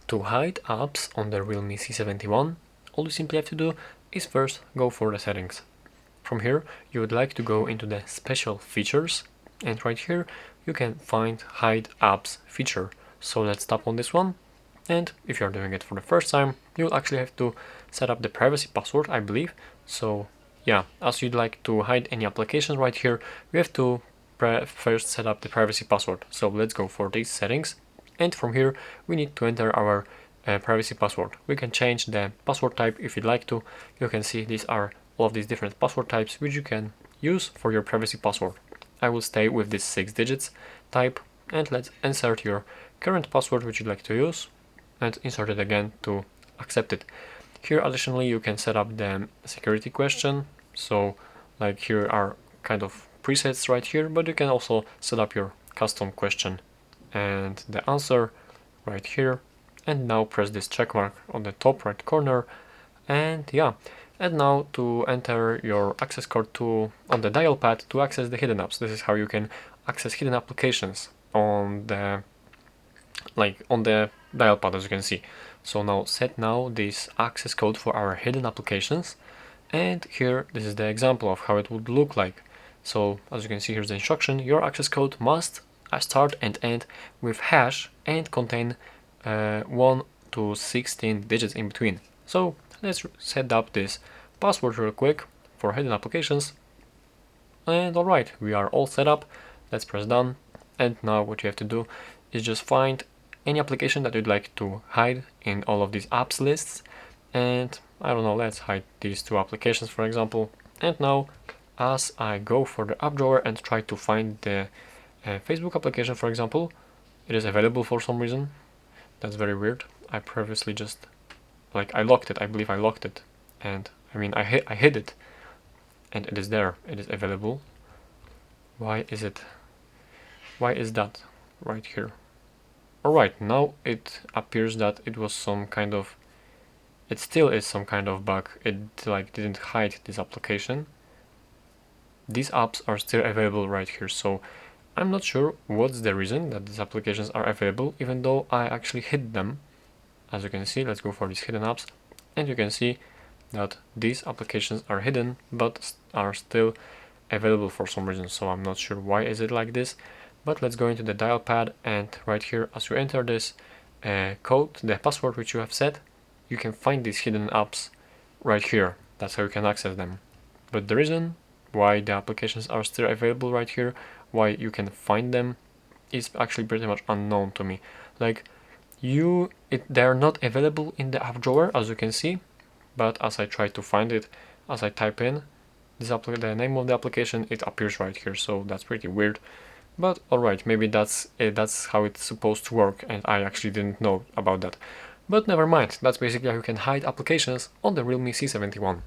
To hide apps on the Realme C71, all you simply have to do is first go for the settings. From here, you would like to go into the special features, and right here you can find hide apps feature. So let's tap on this one, and if you're doing it for the first time, you'll actually have to set up the privacy password, I believe. So yeah, as you'd like to hide any applications right here, we have to first set up the privacy password. So let's go for these settings, and from here we need to enter our privacy password. We can change the password type if you'd like to. You can see these are all of these different password types which you can use for your privacy password. I will stay with this 6 digits type, and let's insert your current password which you'd like to use and insert it again to accept it. Here additionally you can set up the security question, so like here are kind of presets right here, but you can also set up your custom question and the answer right here, and now press this check mark on the top right corner, and yeah, and now to enter your access code on the dial pad to access the hidden apps. This is how you can access hidden applications on the dial pad, as you can see. So now set this access code for our hidden applications, and here this is the example of how it would look like. So as you can see, here's the instruction. Your access code must start and end with hash and contain 1 to 16 digits in between. So let's set up this password real quick for hidden applications, and alright, we are all set up. Let's press done, and now what you have to do is just find any application that you'd like to hide in all of these apps lists, and I don't know, let's hide these 2 applications for example. And now as I go for the app drawer and try to find the Facebook application for example, it is available for some reason. That's very weird. I previously just I locked it, I believe I locked it, and I mean I hid it, and it is there, it is available. Why is that right here? Alright, now it appears that it was some kind of, it still is some kind of bug. It didn't hide this application. These apps are still available right here, so I'm not sure what's the reason that these applications are available even though I actually hid them. As you can see, let's go for these hidden apps, and you can see that these applications are hidden but are still available for some reason, so I'm not sure why is it like this. But let's go into the dial pad, and right here as you enter this code, the password which you have set, you can find these hidden apps right here. That's how you can access them. But the reason why the applications are still available right here, why you can find them, is actually pretty much unknown to me. They're not available in the app drawer as you can see, but as I try to find it, as I type in the name of the application, it appears right here, so that's pretty weird. But alright, maybe that's how it's supposed to work, and I actually didn't know about that. But never mind, that's basically how you can hide applications on the Realme C71.